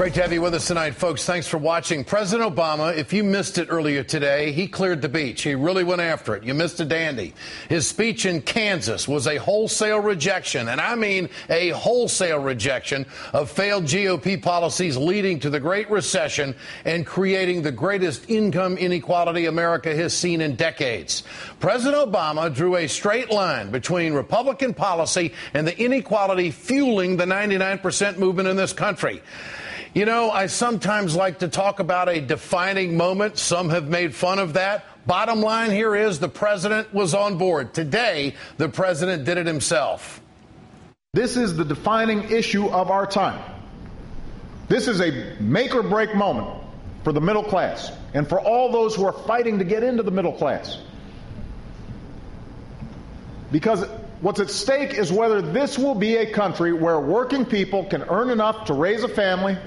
Great to have you with us tonight, folks. Thanks for watching. President Obama, if you missed it earlier today, he cleared the beach. He really went after it. You missed a dandy. His speech in Kansas was a wholesale rejection, and I mean a wholesale rejection of failed GOP policies leading to the Great Recession and creating the greatest income inequality America has seen in decades. President Obama drew a straight line between Republican policy and the inequality fueling the 99% movement in this country. You know, I sometimes like to talk about a defining moment. Some have made fun of that. Bottom line here is the president was on board. Today, the president did it himself. This is the defining issue of our time. This is a make or break moment for the middle class and for all those who are fighting to get into the middle class. Because what's at stake is whether this will be a country where working people can earn enough to raise a family,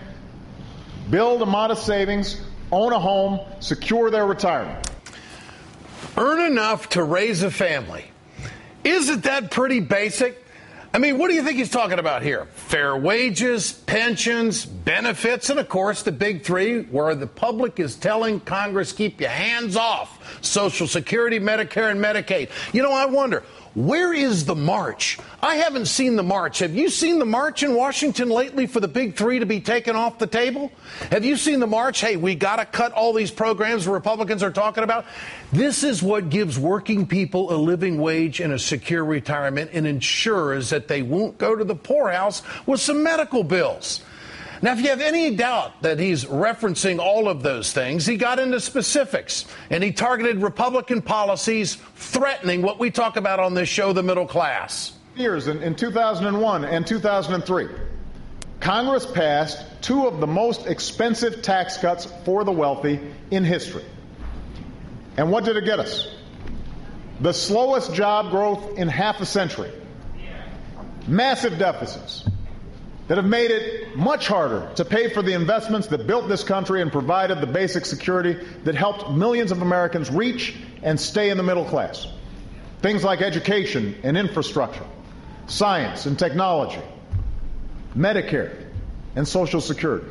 build a modest savings, own a home, secure their retirement. Earn enough to raise a family. Isn't that pretty basic? I mean, what do you think he's talking about here? Fair wages, pensions, benefits, and of course the big three where the public is telling Congress keep your hands off. Social Security, Medicare, and Medicaid. You know, I wonder, where is the march? I haven't seen the march. Have you seen the march in Washington lately for the big three to be taken off the table? Have you seen the march? Hey, we got to cut all these programs the Republicans are talking about. This is what gives working people a living wage and a secure retirement and ensures that they won't go to the poorhouse with some medical bills. Now, if you have any doubt that he's referencing all of those things, he got into specifics, and he targeted Republican policies threatening what we talk about on this show, the middle class. Years in 2001 and 2003, Congress passed two of the most expensive tax cuts for the wealthy in history. And what did it get us? The slowest job growth in half a century. Massive deficits that have made it much harder to pay for the investments that built this country and provided the basic security that helped millions of Americans reach and stay in the middle class. Things like education and infrastructure, science and technology, Medicare and Social Security.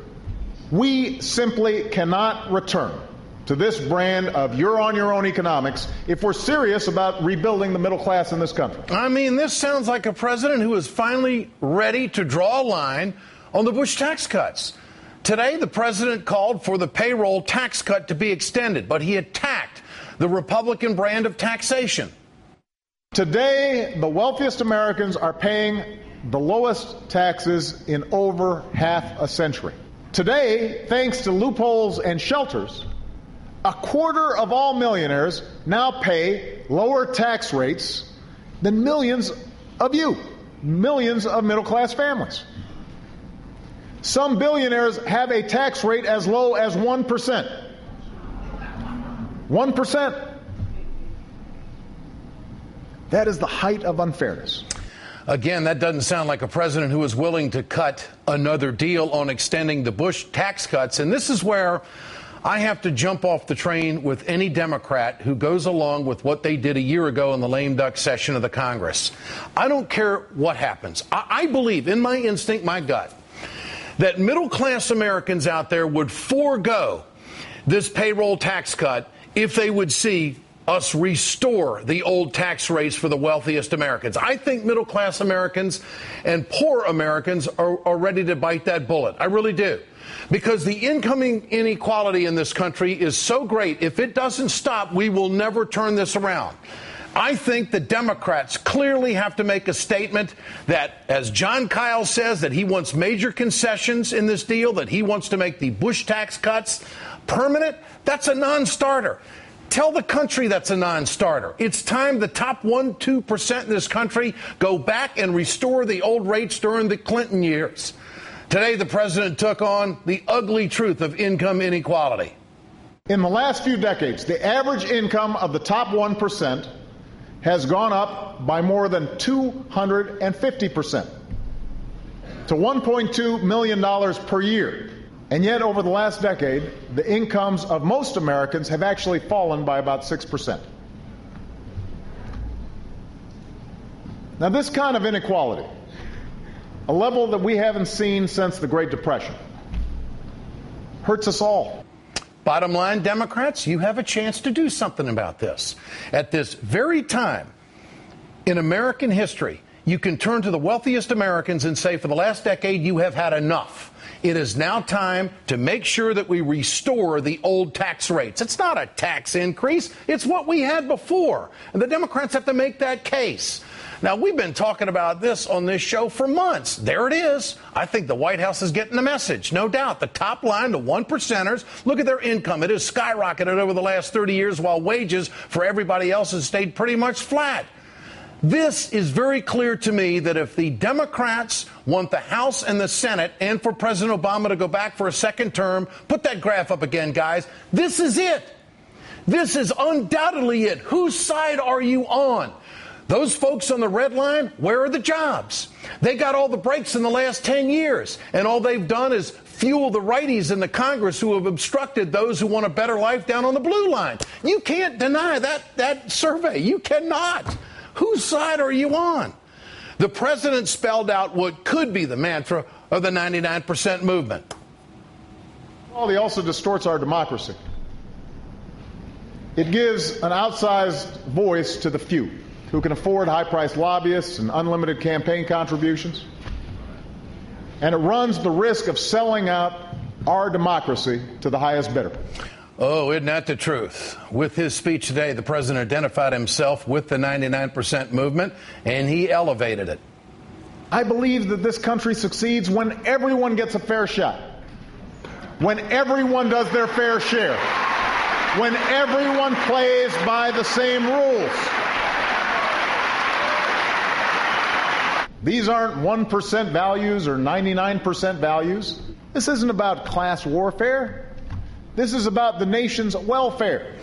We simply cannot return to this brand of you're-on-your-own economics if we're serious about rebuilding the middle class in this country. I mean, this sounds like a president who is finally ready to draw a line on the Bush tax cuts. Today, the president called for the payroll tax cut to be extended, but he attacked the Republican brand of taxation. Today, the wealthiest Americans are paying the lowest taxes in over half a century. Today, thanks to loopholes and shelters, a quarter of all millionaires now pay lower tax rates than millions of you, millions of middle-class families. Some billionaires have a tax rate as low as 1%. 1%. That is the height of unfairness. Again, that doesn't sound like a president who is willing to cut another deal on extending the Bush tax cuts. And this is where I have to jump off the train with any Democrat who goes along with what they did a year ago in the lame duck session of the Congress. I don't care what happens. I believe, in my instinct, my gut, that middle-class Americans out there would forego this payroll tax cut if they would see us restore the old tax rates for the wealthiest Americans. I think middle-class Americans and poor Americans are ready to bite that bullet. I really do. Because the income inequality in this country is so great, if it doesn't stop, we will never turn this around. I think the Democrats clearly have to make a statement that, as John Kyle says, that he wants major concessions in this deal, that he wants to make the Bush tax cuts permanent. That's a non-starter. Tell the country that's a non-starter. It's time the top 1-2% in this country go back and restore the old rates during the Clinton years. Today, the president took on the ugly truth of income inequality. In the last few decades, the average income of the top 1% has gone up by more than 250% to $1.2 million per year. And yet, over the last decade, the incomes of most Americans have actually fallen by about 6%. Now, this kind of inequality, a level that we haven't seen since the Great Depression, hurts us all. Bottom line, Democrats, you have a chance to do something about this. At this very time in American history, you can turn to the wealthiest Americans and say, for the last decade, you have had enough. It is now time to make sure that we restore the old tax rates. It's not a tax increase. It's what we had before. And the Democrats have to make that case. Now, we've been talking about this on this show for months. There it is. I think the White House is getting the message. No doubt. The top line, the 1%ers, look at their income. It has skyrocketed over the last 30 years while wages for everybody else has stayed pretty much flat. This is very clear to me that if the Democrats want the House and the Senate and for President Obama to go back for a second term, put that graph up again, guys. This is it. This is undoubtedly it. Whose side are you on? Those folks on the red line, where are the jobs? They got all the breaks in the last 10 years, and all they've done is fuel the righties in the Congress who have obstructed those who want a better life down on the blue line. You can't deny that survey. You cannot. Whose side are you on? The president spelled out what could be the mantra of the 99% movement. Well, he also distorts our democracy. It gives an outsized voice to the few who can afford high-priced lobbyists and unlimited campaign contributions. And it runs the risk of selling out our democracy to the highest bidder. Oh, isn't that the truth? With his speech today, the president identified himself with the 99% movement, and he elevated it. I believe that this country succeeds when everyone gets a fair shot, when everyone does their fair share, when everyone plays by the same rules. These aren't 1% values or 99% values. This isn't about class warfare. This is about the nation's welfare.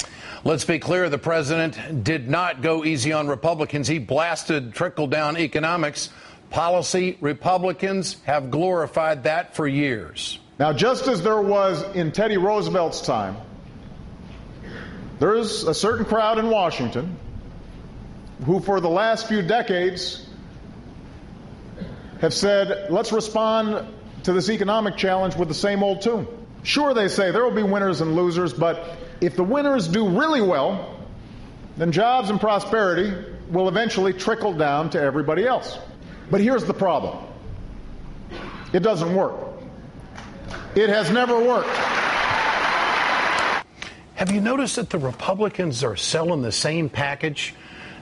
Let's be clear, the president did not go easy on Republicans. He blasted trickle-down economics. Policy Republicans have glorified that for years. Now, just as there was in Teddy Roosevelt's time, there's a certain crowd in Washington who for the last few decades have said, let's respond to this economic challenge with the same old tune. Sure, they say there will be winners and losers, but if the winners do really well, then jobs and prosperity will eventually trickle down to everybody else. But here's the problem. It doesn't work. It has never worked. Have you noticed that the Republicans are selling the same package,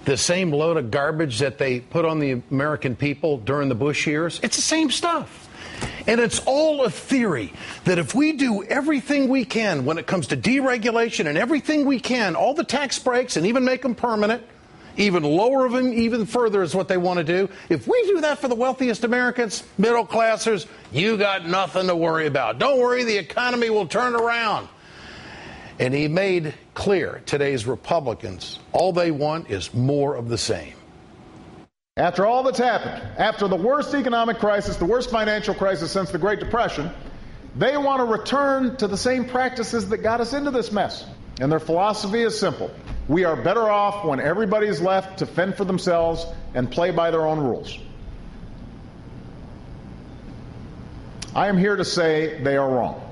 the same load of garbage that they put on the American people during the Bush years? It's the same stuff. And it's all a theory that if we do everything we can when it comes to deregulation and everything we can, all the tax breaks and even make them permanent, even lower them even further is what they want to do. If we do that for the wealthiest Americans, middle classers, you got nothing to worry about. Don't worry, the economy will turn around. And he made clear today's Republicans, all they want is more of the same. After all that's happened, after the worst economic crisis, the worst financial crisis since the Great Depression, they want to return to the same practices that got us into this mess. And their philosophy is simple. We are better off when everybody's left to fend for themselves and play by their own rules. I am here to say they are wrong.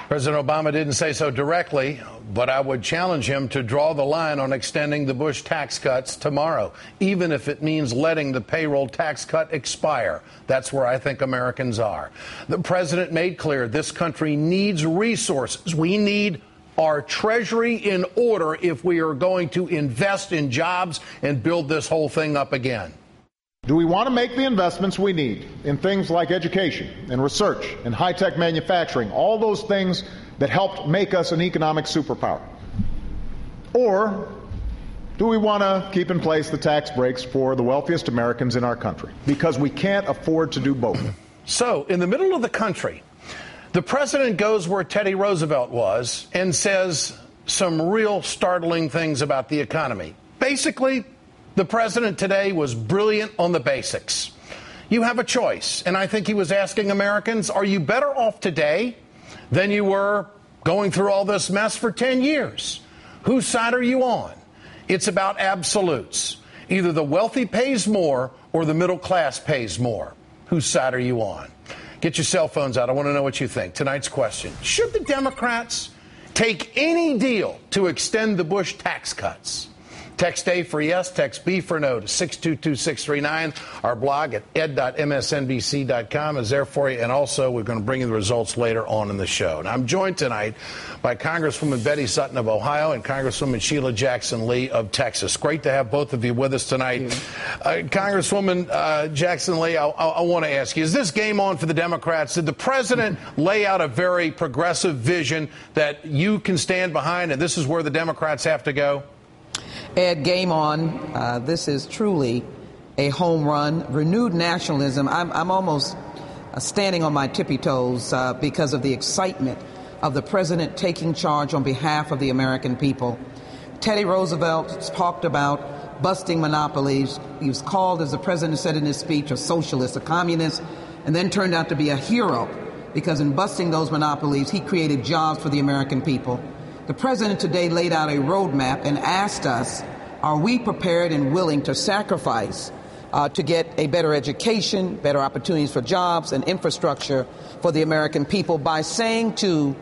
President Obama didn't say so directly, but I would challenge him to draw the line on extending the Bush tax cuts tomorrow, even if it means letting the payroll tax cut expire. That's where I think Americans are. The president made clear this country needs resources. We need our treasury in order if we are going to invest in jobs and build this whole thing up again. Do we want to make the investments we need in things like education and research and high-tech manufacturing, all those things that helped make us an economic superpower? Or do we want to keep in place the tax breaks for the wealthiest Americans in our country? Because we can't afford to do both. So, in the middle of the country, the president goes where Teddy Roosevelt was and says some real startling things about the economy. Basically, the president today was brilliant on the basics. You have a choice, and I think he was asking Americans, are you better off today than you were going through all this mess for 10 years? Whose side are you on? It's about absolutes. Either the wealthy pays more or the middle class pays more. Whose side are you on? Get your cell phones out. I want to know what you think. Tonight's question: should the Democrats take any deal to extend the Bush tax cuts? Text A for yes, text B for no to 622-639. Our blog at ed.msnbc.com is there for you. And also, we're going to bring you the results later on in the show. And I'm joined tonight by Congresswoman Betty Sutton of Ohio and Congresswoman Sheila Jackson Lee of Texas. Great to have both of you with us tonight. Congresswoman Jackson Lee, I want to ask you, is this game on for the Democrats? Did the president lay out a very progressive vision that you can stand behind, and this is where the Democrats have to go? Ed, game on. This is truly a home run. Renewed nationalism. I'm almost standing on my tippy toes because of the excitement of the president taking charge on behalf of the American people. Teddy Roosevelt talked about busting monopolies. He was called, as the president said in his speech, a socialist, a communist, and then turned out to be a hero because in busting those monopolies, he created jobs for the American people. The president today laid out a roadmap and asked us, are we prepared and willing to sacrifice to get a better education, better opportunities for jobs and infrastructure for the American people by saying to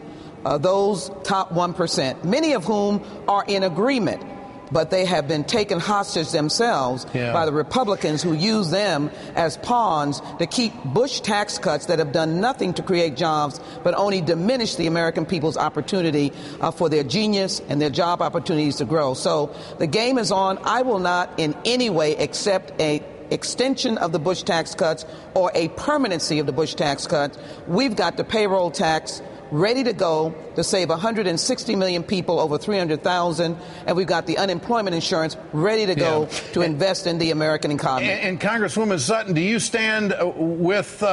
those top 1%, many of whom are in agreement, but they have been taken hostage themselves by the Republicans who use them as pawns to keep Bush tax cuts that have done nothing to create jobs but only diminish the American people's opportunity for their genius and their job opportunities to grow. So the game is on. I will not in any way accept a extension of the Bush tax cuts or a permanency of the Bush tax cuts. We've got the payroll tax ready to go to save 160 million people, over 300,000, and we've got the unemployment insurance ready to go to invest in the American economy. And Congresswoman Sutton, do you stand with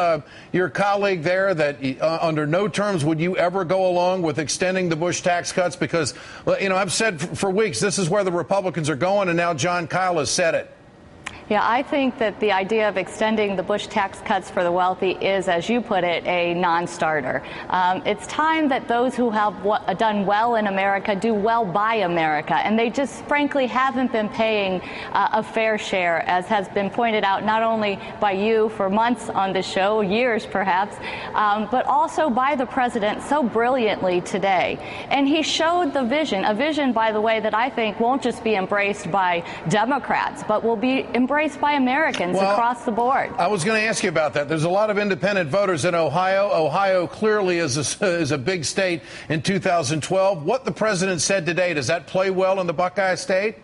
your colleague there that under no terms would you ever go along with extending the Bush tax cuts? Because, you know, I've said for weeks this is where the Republicans are going, and now John Kyle has said it. Yeah, I think that the idea of extending the Bush tax cuts for the wealthy is, as you put it, a non-starter. It's time that those who have done well in America do well by America, and they just frankly haven't been paying a fair share, as has been pointed out not only by you for months on the show, years perhaps, but also by the president so brilliantly today. And he showed the vision, a vision, by the way, that I think won't just be embraced by Democrats, but will be embraced by Americans across the board. I was going to ask you about that. There's a lot of independent voters in Ohio. Ohio clearly is a big state in 2012. What the president said today, does that play well in the Buckeye State?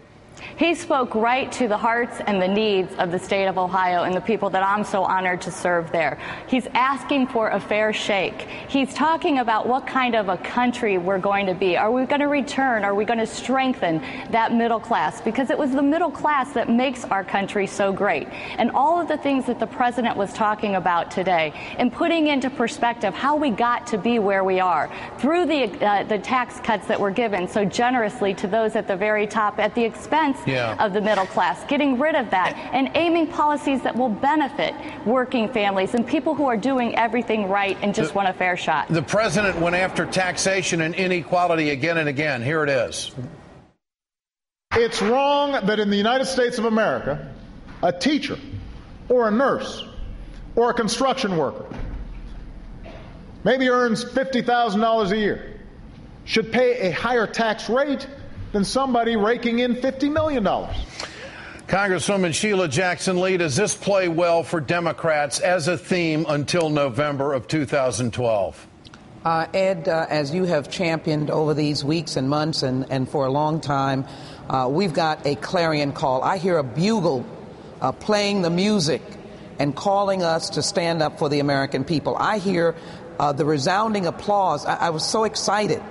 He spoke right to the hearts and the needs of the state of Ohio and the people that I'm so honored to serve there. He's asking for a fair shake. He's talking about what kind of a country we're going to be. Are we going to return? Are we going to strengthen that middle class? Because it was the middle class that makes our country so great. And all of the things that the president was talking about today and putting into perspective how we got to be where we are through the tax cuts that were given so generously to those at the very top at the expense of the middle class, getting rid of that and aiming policies that will benefit working families and people who are doing everything right and just want a fair shot. The president went after taxation and inequality again and again. Here it is. It's wrong that in the United States of America, a teacher or a nurse or a construction worker maybe earns $50,000 a year should pay a higher tax rate than somebody raking in $50 million. Congresswoman Sheila Jackson Lee, does this play well for Democrats as a theme until November of 2012? Ed, as you have championed over these weeks and months and for a long time, we've got a clarion call. I hear a bugle playing the music and calling us to stand up for the American people. I hear the resounding applause. I was so excited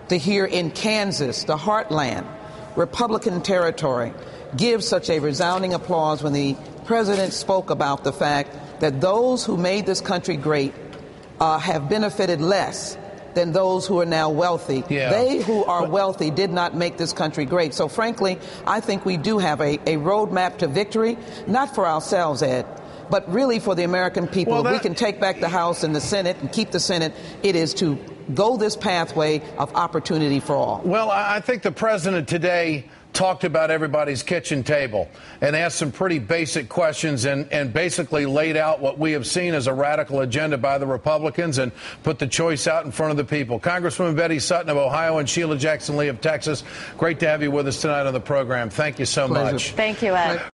to hear in Kansas, the heartland, Republican territory, give such a resounding applause when the president spoke about the fact that those who made this country great have benefited less than those who are now wealthy. They who are wealthy did not make this country great. So frankly, I think we do have a roadmap to victory, not for ourselves, Ed, but really for the American people. If we can take back the House and the Senate and keep the Senate, it is to go this pathway of opportunity for all. Well, I think the president today talked about everybody's kitchen table and asked some pretty basic questions and basically laid out what we have seen as a radical agenda by the Republicans and put the choice out in front of the people. Congresswoman Betty Sutton of Ohio and Sheila Jackson Lee of Texas, great to have you with us tonight on the program. Thank you so much. Thank you, Ed.